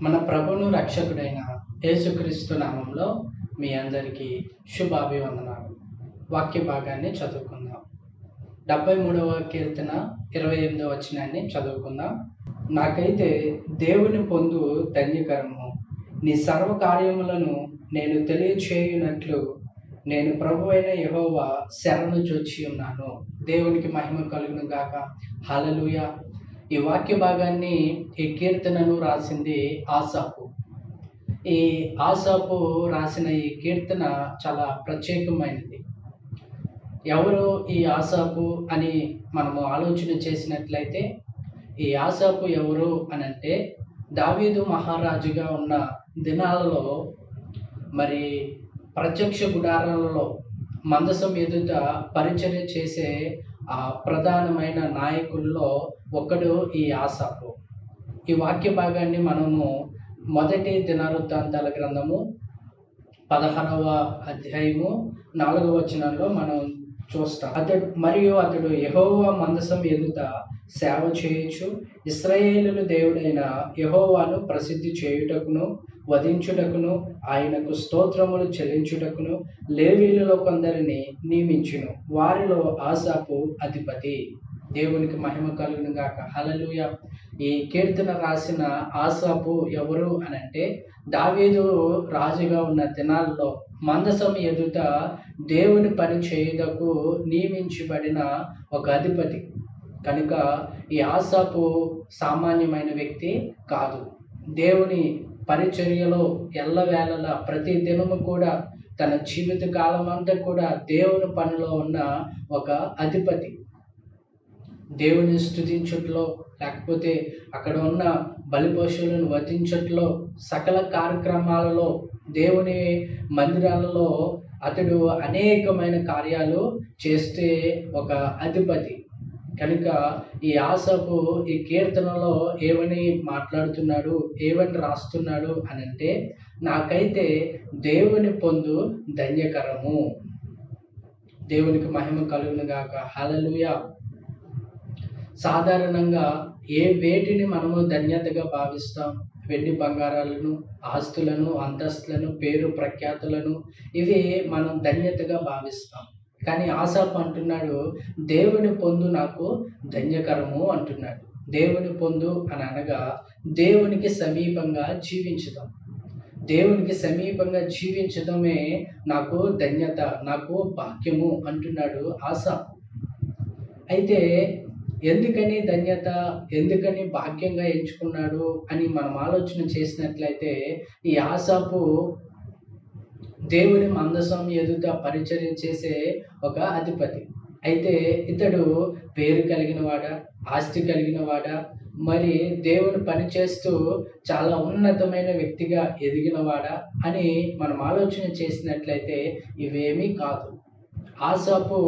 మన ప్రభువును రక్షకుడైన యేసుక్రీస్తు నామంలో మీ అందరికీ శుభాభివందనాలు. వాక్య భాగాన్ని చదువుకుందాం. 73వ కీర్తన 28వ వచనాన్ని చదువుకుందాం. నాకైతే దేవుని పొందు ధన్యకరము, నీ సర్వ కార్యములను నేను తెలియచేయునట్లు నేను ప్రభువైన యెహోవా శరణు జొచ్చి ఉన్నాను. దేవునికి మహిమ కలుగును గాక. హల్లెలూయా. ఈ వాక్య భాగాన్ని, ఈ కీర్తనను రాసింది ఆసాపు. ఈ ఆసాపు రాసిన ఈ కీర్తన చాలా ప్రత్యేకమైనది. ఎవరు ఈ ఆసాపు అని మనము ఆలోచన చేసినట్లయితే, ఈ ఆసాపు ఎవరు అనంటే, దావీదు మహారాజుగా ఉన్న దినాలలో మరి ప్రత్యక్ష గుడారాలలో మందసం ఎదుట పరిచర్య చేసే ఆ ప్రధానమైన నాయకుల్లో ఒకడు ఈ ఆసాపు. ఈ వాక్య భాగాన్ని మనము మొదటి దినవృత్తాంతాల గ్రంథము 16వ అధ్యాయము 4వ వచనంలో మనం చూస్తాం. అతడు యెహోవా మందసం ఎదుట సేవ చేయుచు ఇశ్రాయేలుల దేవుడైన యెహోవాను ప్రసిద్ధి చేయుటకును వధించుటకును ఆయనకు స్తోత్రములు చెల్లించుటకును లేవీయులలో కొందరిని నియమించును. వారిలో ఆసాపు అధిపతి. దేవునికి మహిమ కలుగును గాక. హల్లెలూయా. ఈ కీర్తన రాసిన ఆసాపు ఎవరు అనంటే, దావీదు రాజుగా ఉన్న దినాల్లో మందసం ఎదుట దేవుని పని చేయుటకు నియమించబడిన ఒక అధిపతి. కనుక ఈ ఆసాపు సామాన్యమైన వ్యక్తి కాదు. దేవుని పరిచర్యలో ఎల్లవేళలా ప్రతి దినము కూడా తన జీవిత కాలం అంతా కూడా దేవుని పనిలో ఉన్న ఒక అధిపతి. దేవుని స్తుతించుట్లో, లేకపోతే అక్కడ ఉన్న బలి పశువులను వధించుట్లో, సకల కార్యక్రమాలలో, దేవుని మందిరాలలో అతడు అనేకమైన కార్యాలు చేస్తే ఒక అధిపతి. కనుక ఈ ఆసాపు ఈ కీర్తనలో ఏమని మాట్లాడుతున్నాడు, ఏమని రాస్తున్నాడు అనంటే, నాకైతే దేవుని పొందు ధన్యకరము. దేవునికి మహిమ కలుగును గాక. హల్లెలూయా. సాధారణంగా వేటిని మనము ధన్యతగా భావిస్తాం? వెండి బంగారాలను, ఆస్తులను, అంతస్తులను, పేరు ప్రఖ్యాతులను, ఇవి మనం ధన్యతగా భావిస్తాం. కానీ ఆసాపు అంటున్నాడు, దేవుని పొందు నాకు ధన్యకరము అంటున్నాడు. దేవుని పొందు అని అనగా దేవునికి సమీపంగా జీవించుదాం. దేవునికి సమీపంగా జీవించడమే నాకు ధన్యత, నాకు భాగ్యము అంటున్నాడు ఆసాపు. అయితే ఎందుకని ధన్యత, ఎందుకని భాగ్యంగా ఎంచుకున్నాడు అని మనం ఆలోచన చేసినట్లయితే, ఈ ఆసాపు దేవుని మందసం ఎదుట పరిచర్య చేసే ఒక అధిపతి. అయితే ఇతడు పేరు కలిగిన వాడా, ఆస్తి కలిగిన వాడా, మరి దేవుని పని చేస్తూ చాలా ఉన్నతమైన వ్యక్తిగా ఎదిగినవాడా అని మనం ఆలోచన చేసినట్లయితే ఇవేమీ కాదు. ఆసాపు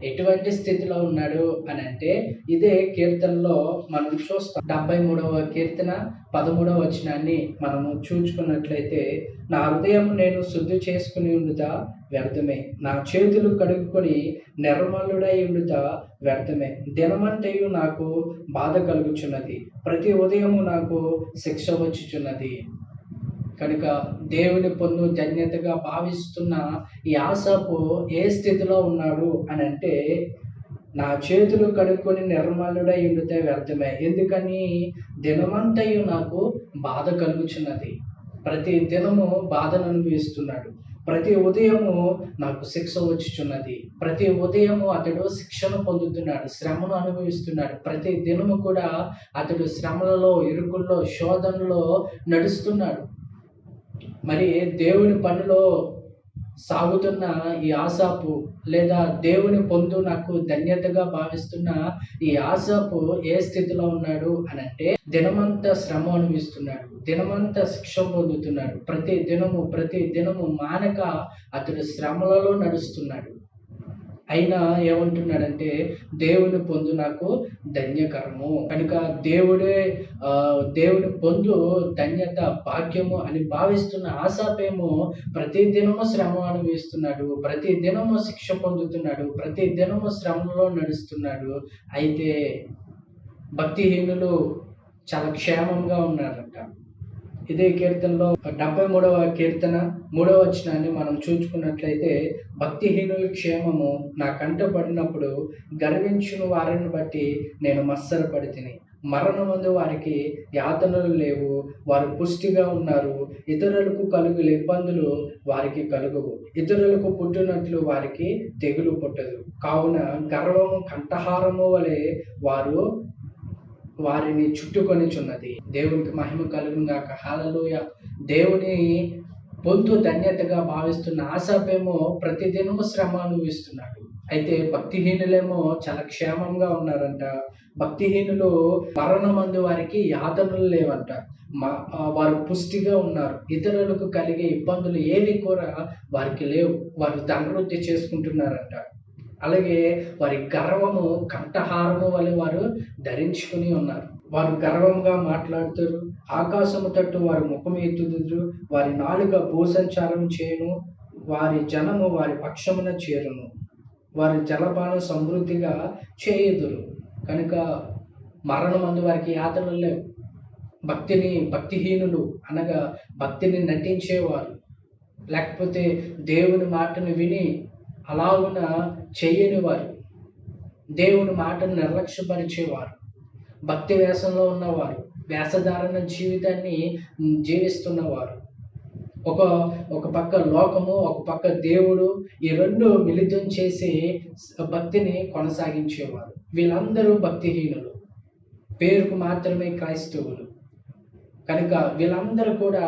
ఎటువంటి స్థితిలో ఉన్నాడు అని అంటే, ఇదే కీర్తనలో మనం చూస్తాం. 73వ కీర్తన 13వ వచనాన్ని మనము చూచుకున్నట్లయితే, నా హృదయం నేను శుద్ధి చేసుకుని ఉండుట వ్యర్థమే, నా చేతులు కడుక్కొని నిర్మలుడై ఉండుట వ్యర్థమే, దినమంతయు నాకు బాధ కలుగుచున్నది, ప్రతి ఉదయము నాకు శిక్ష వచ్చుచున్నది. కనుక దేవుని పొందు ధన్యతగా భావిస్తున్న ఈ ఆసాపు ఏ స్థితిలో ఉన్నాడు అని అంటే, నా చేతులు కడుక్కొని నిర్మలుడై ఉండితే వ్యర్థమే, ఎందుకని దినమంతయు నాకు బాధ కలుగుచున్నది. ప్రతి దినము బాధను అనుభవిస్తున్నాడు. ప్రతి ఉదయము నాకు శిక్ష వచ్చుచున్నది. ప్రతి ఉదయము అతడు శిక్షను పొందుతున్నాడు, శ్రమను అనుభవిస్తున్నాడు. ప్రతి దినము కూడా అతడు శ్రమలలో, ఇరుకుల్లో, శోధనలో నడుస్తున్నాడు. మరి దేవుని పనిలో సాగుతున్న ఈ ఆసాపు, లేదా దేవుని పొందు నాకు ధన్యతగా భావిస్తున్న ఈ ఆసాపు ఏ స్థితిలో ఉన్నాడు అనంటే, దినమంతా శ్రమ అనుభవిస్తున్నాడు, దినమంతా శిక్ష పొందుతున్నాడు. ప్రతి దినము మానక అతడు శ్రమలలో నడుస్తున్నాడు. అయినా ఏమంటున్నాడంటే, దేవుని పొందు నాకు ధన్యకరము. కనుక దేవుని పొందు ధన్యత, భాగ్యము అని భావిస్తున్న ఆసాపేమో ప్రతి దినము శ్రమ అనుభవిస్తున్నాడు, ప్రతి దినము శిక్ష పొందుతున్నాడు, ప్రతి దినము శ్రమలో నడుస్తున్నాడు. అయితే భక్తిహీనులు చాలా క్షేమంగా ఉన్నారంట. ఇదే కీర్తనలో 73వ కీర్తన 3వ వచనాన్ని మనం చూసుకున్నట్లయితే, భక్తిహీనుల క్షేమము నా కంట పడినప్పుడు గర్వించును వారిని బట్టి నేను మత్సరపడితిని. మరణమందు వారికి యాతనలు లేవు, వారు పుష్టిగా ఉన్నారు. ఇతరులకు కలుగు ఇబ్బందులు వారికి కలుగవు. ఇతరులకు పుట్టినట్లు వారికి తెగులు పుట్టదు. కావున గర్వము కంఠహారము వలె వారిని చుట్టుకొనిచున్నది. దేవునికి మహిమ కలుగును గాక. హల్లెలూయా. దేవుని పొందు ధన్యతగా భావిస్తున్న ఆసాపేమో ప్రతిదినము శ్రమ అనుభవిస్తున్నాడు. అయితే భక్తిహీనులేమో చాలా క్షేమంగా ఉన్నారంట. భక్తిహీనులు మరణమందు వారికి యాతనలు లేవంట. వారు పుష్టిగా ఉన్నారు. ఇతరులకు కలిగే ఇబ్బందులు ఏవి కూడా వారికి లేవు. వారు ధనవృద్ధి చేసుకుంటున్నారంట. అలాగే వారి గర్వము కంఠహారము వలె వారు ధరించుకుని ఉన్నారు. వారు గర్వంగా మాట్లాడుతారు. ఆకాశము తట్టు వారి ముఖం ఎత్తుదురు. వారి నాలుక భూసంచారం చేయును. వారి జనము వారి పక్షమున చేరును. వారి జలపానం సమృద్ధిగా చేయుదురు. కనుక మరణమందు వారికి యాతనలు లేవు. భక్తిహీనులు అనగా భక్తిని నటించేవారు, లేకపోతే దేవుని మాటను విని అలాగున చేయని వారు, దేవుని మాటను నిర్లక్ష్యపరిచేవారు, భక్తి వేషంలో ఉన్నవారు, వేషధారణ జీవితాన్ని జీవిస్తున్నవారు, ఒక పక్క లోకము, ఒక పక్క దేవుడు, ఈ రెండు మిళితం చేసి భక్తిని కొనసాగించేవారు. వీళ్ళందరూ భక్తిహీనులు, పేరుకు మాత్రమే క్రైస్తవులు. కనుక వీళ్ళందరూ కూడా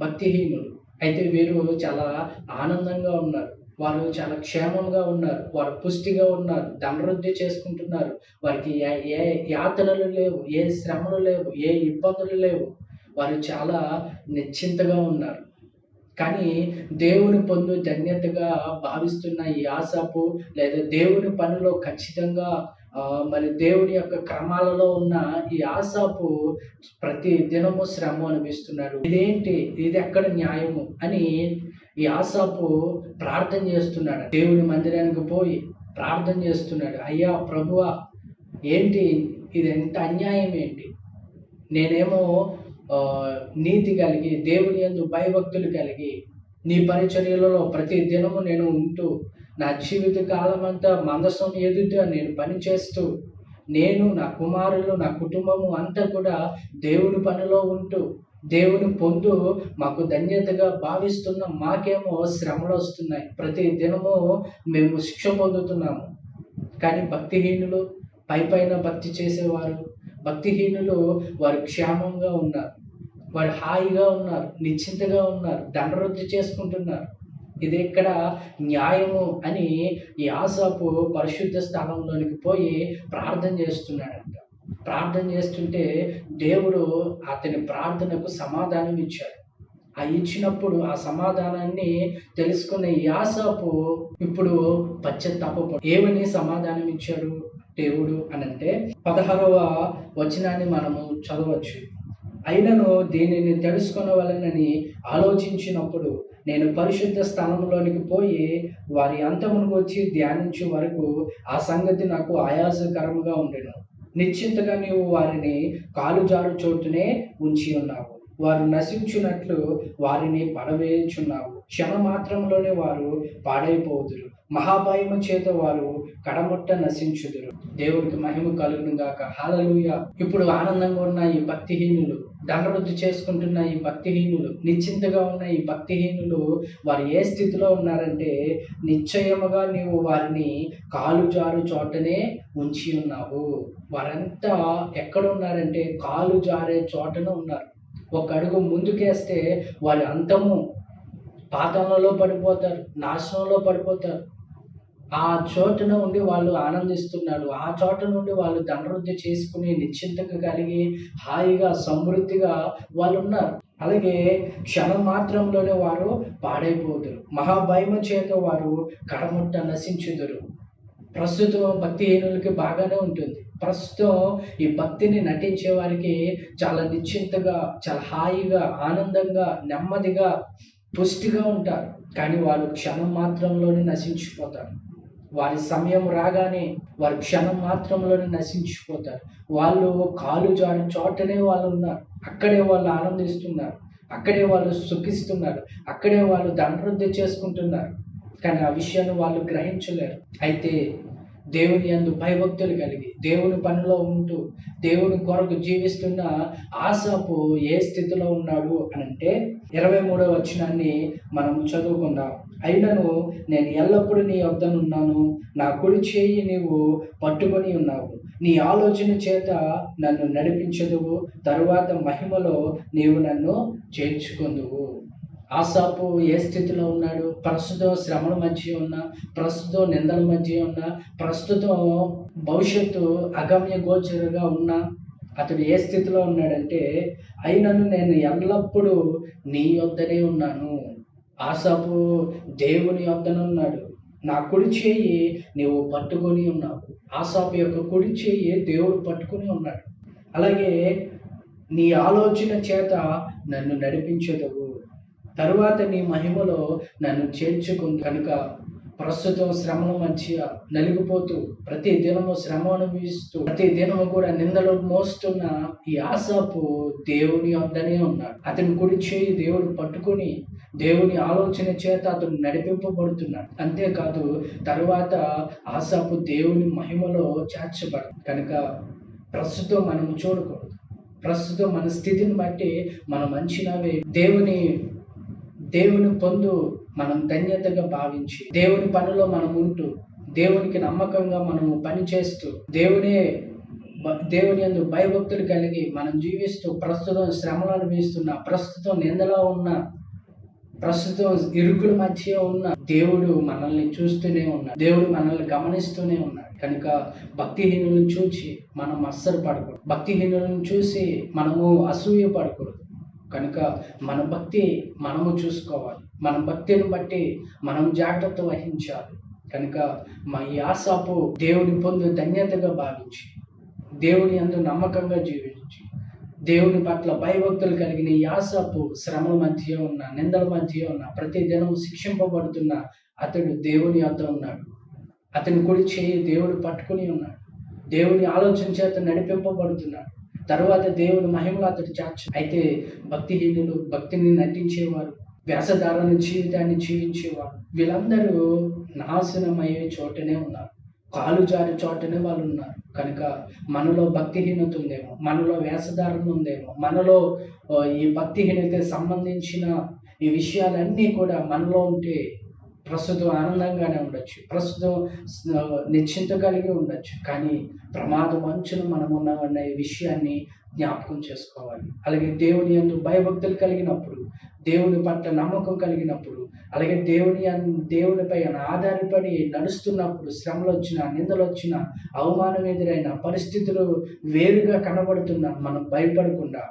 భక్తిహీనులు. అయితే వీరు చాలా ఆనందంగా ఉన్నారు. వారు చాలా క్షేమంగా ఉన్నారు. వారు పుష్టిగా ఉన్నారు. ధనవృద్ధి చేసుకుంటున్నారు. వారికి ఏ యాతనలు లేవు, ఏ శ్రమలు లేవు, ఏ ఇబ్బందులు లేవు. వారు చాలా నిశ్చింతగా ఉన్నారు. కానీ దేవుని పొందు ధన్యతగా భావిస్తున్న ఈ ఆసాపు, లేదా దేవుని పనిలో ఖచ్చితంగా మరి దేవుని యొక్క క్రమాలలో ఉన్న ఈ ఆసాపు ప్రతి దినము శ్రమ అనిపిస్తున్నాడు. ఇదేంటి, ఇది ఎక్కడ న్యాయము అని ఈ ఆసాపు ప్రార్థన చేస్తున్నాడు. దేవుని మందిరానికి పోయి ప్రార్థన చేస్తున్నాడు. అయ్యా ప్రభువా, ఏంటి ఇది, ఎంత అన్యాయం ఏంటి? నేనేమో నీతి కలిగి, దేవుని యందు భయభక్తులు కలిగి, నీ పరిచర్యలలో ప్రతి దినము నేను ఉంటూ, నా జీవిత కాలం అంతా మందసం ఎదుట నేను పనిచేస్తూ, నేను, నా కుమారులు, నా కుటుంబము అంతా కూడా దేవుని పనిలో ఉంటూ, దేవుని పొందు మాకు ధన్యతగా భావిస్తున్న మాకేమో శ్రమలు వస్తున్నాయి. ప్రతి దినము మేము శిక్ష పొందుతున్నాము. కానీ భక్తిహీనులు, పైన భక్తి చేసేవారు, భక్తిహీనులు వారు క్షేమంగా ఉన్నారు. వారు హాయిగా ఉన్నారు, నిశ్చింతగా ఉన్నారు, ధనవృద్ధి చేసుకుంటున్నారు. ఇది ఎక్కడ న్యాయము అని ఈ ఆసాపు పరిశుద్ధ స్థలంలోనికి పోయి ప్రార్థన చేస్తున్నాడంట. ప్రార్థన చేస్తుంటే దేవుడు అతని ప్రార్థనకు సమాధానం ఇచ్చాడు. ఇచ్చినప్పుడు ఆ సమాధానాన్ని తెలుసుకున్న ఈ ఆసాపు ఇప్పుడు పశ్చాత్తాపపడు. ఏమని సమాధానం ఇచ్చాడు దేవుడు అనంటే, 16వ వచనాన్ని మనము చదవచ్చు. అయినను దీనిని తెలుసుకొనవలెనని ఆలోచించినప్పుడు నేను పరిశుద్ధ స్థలంలోనికి పోయి వారి అంతమునకు వచ్చి ధ్యానించే వరకు ఆ సంగతి నాకు ఆయాసకరముగా ఉండెను. నిశ్చింతగా నీవు వారిని కాలుజారు చోటునే ఉంచి ఉన్నావు. వారు నశించున్నట్లు వారిని పడవేయుచున్నావు. క్షణమాత్రంలోనే వారు పాడైపోదురు. మహాభయము చేత వారు కడముట్ట నశించుదురు. దేవుడికి మహిమ కలుగును గాక. హల్లెలూయా. ఇప్పుడు ఆనందంగా ఉన్న ఈ భక్తిహీనులు, ధనవృద్ధి చేసుకుంటున్న ఈ భక్తిహీనులు, నిశ్చింతగా ఉన్న ఈ భక్తిహీనులు వారు ఏ స్థితిలో ఉన్నారంటే, నిశ్చయముగా నీవు వారిని కాలు జారు చోటనే ఉంచి ఉన్నావు. వారంతా ఎక్కడ ఉన్నారంటే కాలు జారే చోటన ఉన్నారు. ఒక అడుగు ముందుకేస్తే వారి అంతము పాతాళంలో పడిపోతారు, నాశనంలో పడిపోతారు. ఆ చోటున ఉండి వాళ్ళు ఆనందిస్తున్నారు. ఆ చోట నుండి వాళ్ళు ధనవృద్ధి చేసుకుని నిశ్చింతగా కలిగి హాయిగా సమృద్ధిగా వాళ్ళు ఉన్నారు. అలాగే క్షణం మాత్రంలోనే వారు పాడైపోదురు. మహాభయము చేత వారు కడముట్ట నశించుదురు. ప్రస్తుతం భక్తిహీనులకి బాగానే ఉంటుంది. ప్రస్తుతం ఈ భక్తిని నటించే వారికి చాలా నిశ్చింతగా, చాలా హాయిగా, ఆనందంగా, నెమ్మదిగా, పుష్టిగా ఉంటారు. కానీ వాళ్ళు క్షణం మాత్రంలోనే నశించిపోతారు. వారి సమయం రాగానే వారు క్షణం మాత్రంలోనే నశించిపోతారు. వాళ్ళు కాలు జారి చోటనే వాళ్ళు ఉన్నారు. అక్కడే వాళ్ళు ఆనందిస్తున్నారు. అక్కడే వాళ్ళు సుఖిస్తున్నారు. అక్కడే వాళ్ళు ధనవృద్ధి చేసుకుంటున్నారు. కానీ ఆ విషయాన్ని వాళ్ళు గ్రహించలేరు. అయితే దేవుని యందు భయభక్తులు కలిగి, దేవుని పనిలో ఉంటూ, దేవుని కొరకు జీవిస్తున్న ఆసాపు ఏ స్థితిలో ఉన్నాడు అనంటే 23వ వచనాన్ని మనం చదువుకుందాం. అయినను నేను ఎల్లప్పుడూ నీ యొద్దనున్నాను, నా కుడి చేయి నీవు పట్టుకొని ఉన్నావు. నీ ఆలోచన చేత నన్ను నడిపించదువు, తరువాత మహిమలో నీవు నన్ను చేర్చుకొందువు. ఆసాపు ఏ స్థితిలో ఉన్నాడు? ప్రస్తుతం శ్రమల మధ్య ఉన్నా, ప్రస్తుతం నిందల మధ్య ఉన్నా, ప్రస్తుతం భవిష్యత్తు అగమ్య గోచరుగా ఉన్నా అతడు ఏ స్థితిలో ఉన్నాడంటే, అయినను నేను ఎల్లప్పుడూ నీ యొద్దనే ఉన్నాను. ఆసాపు దేవుని యొద్దనున్నాడు. నా కుడి చేయి నీవు పట్టుకొని ఉన్నావు. ఆసాపు యొక్క కుడి చేయి దేవుడు పట్టుకొని ఉన్నాడు. అలాగే నీ ఆలోచన చేత నన్ను నడిపించదవు, తరువాత నీ మహిమలో నన్ను చేర్చుకుంది. కనుక ప్రస్తుతం శ్రమల మధ్య నలిగిపోతూ, ప్రతి దినము శ్రమ అనుభవిస్తూ, ప్రతి దినము కూడా నిందలు మోస్తున్న ఈ ఆసాపు దేవుని వద్దనే ఉన్నాడు. అతని కుడి చేయి దేవుడు పట్టుకొని, దేవుని ఆలోచన చేత అతను నడిపింపబడుతున్నాడు. అంతేకాదు తరువాత ఆసాపు దేవుని మహిమలో చేర్చబడు. కనుక ప్రస్తుతం మనం చూడకూడదు. ప్రస్తుతం మన స్థితిని బట్టి మనం అంచనావే దేవుని పొందు మనం ధన్యతగా భావించి, దేవుని పనిలో మనం ఉంటూ, దేవునికి నమ్మకంగా మనము పని చేస్తూ, దేవుని యందు భయభక్తులు కలిగి మనం జీవిస్తూ, ప్రస్తుతం శ్రమలు అనుభవిస్తున్న, ప్రస్తుతం నిందలో ఉన్న, ప్రస్తుతం ఇరుకుల మధ్య ఉన్న దేవుడు మనల్ని చూస్తూనే ఉన్నాడు. దేవుడు మనల్ని గమనిస్తూనే ఉన్నాడు. కనుక భక్తిహీనులను చూసి మనం అస్సలు పడకూడదు. భక్తిహీనులను చూసి మనము అసూయ పడకూడదు. కనుక మన భక్తి మనము చూసుకోవాలి. మన భక్తిని బట్టి మనం జాగ్రత్త వహించాలి. కనుక ఈ ఆసాపు దేవుని పొందు ధన్యతగా భావించి, దేవుని యందు నమ్మకంగా జీవించి, దేవుని పట్ల భయభక్తులు కలిగిన ఈ ఆసాపు శ్రమల మధ్య ఉన్న, నిందల మధ్య ఉన్న, ప్రతి దినం శిక్షింపబడుతున్న అతడు దేవుని వద్ద ఉన్నాడు. అతని కుడి చేయి దేవుడు పట్టుకుని ఉన్నాడు. దేవుని ఆలోచన చేత నడిపింపబడుతున్నాడు. తరువాత దేవుని మహిమలో అతడు చేర్చు. అయితే భక్తిహీనులు, భక్తిని నటించేవారు, వేషధారణ జీవితాన్ని జీవించేవారు, వీళ్ళందరూ నాశనమయ్యే చోటనే ఉన్నారు. కాలు జారి చోటనే వాళ్ళు ఉన్నారు. కనుక మనలో భక్తిహీనత ఉందేమో, మనలో వేషధారణ ఉందేమో, మనలో ఈ భక్తిహీనత సంబంధించిన ఈ విషయాలన్నీ కూడా మనలో ఉంటే ప్రస్తుతం ఆనందంగానే ఉండొచ్చు, ప్రస్తుతం నిశ్చింత కలిగి ఉండొచ్చు. కానీ ప్రమాదం అంచున మనం ఉన్నామన్న ఈ విషయాన్ని జ్ఞాపకం చేసుకోవాలి. అలాగే దేవుని యందు భయభక్తులు కలిగినప్పుడు, దేవుని పట్ల నమ్మకం కలిగినప్పుడు, అలాగే దేవునిపై ఆధారపడి నడుస్తున్నప్పుడు, శ్రమలు వచ్చినా, నిందలు వచ్చినా, అవమానం ఎదురైన, పరిస్థితులు వేరుగా కనబడుతున్నా మనం భయపడకుండా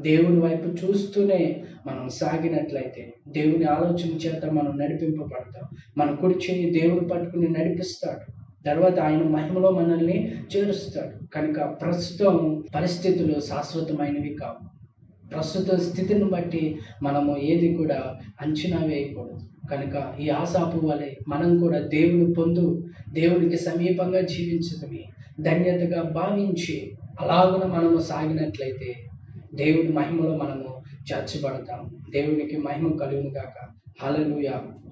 దేవుని వైపు చూస్తూనే మనం సాగినట్లయితే దేవుని ఆలోచన చేత మనం నడిపింపబడతాం. మన కుడి చేయి దేవుడు పట్టుకుని నడిపిస్తాడు. తర్వాత ఆయన మహిమలో మనల్ని చేరుస్తాడు. కనుక ప్రస్తుతం పరిస్థితులు శాశ్వతమైనవి కావు. ప్రస్తుత స్థితిని బట్టి మనము ఏది కూడా అంచనా వేయకూడదు. కనుక ఈ ఆసాపు వలె మనం కూడా దేవుని పొందు, దేవునికి సమీపంగా జీవించడమే ధన్యతగా భావించి అలాగున మనము సాగినట్లయితే దేవుని మహిమలో మనము చేర్చబడతాం. దేవునికి మహిమ కలుగును గాక. హల్లెలూయా.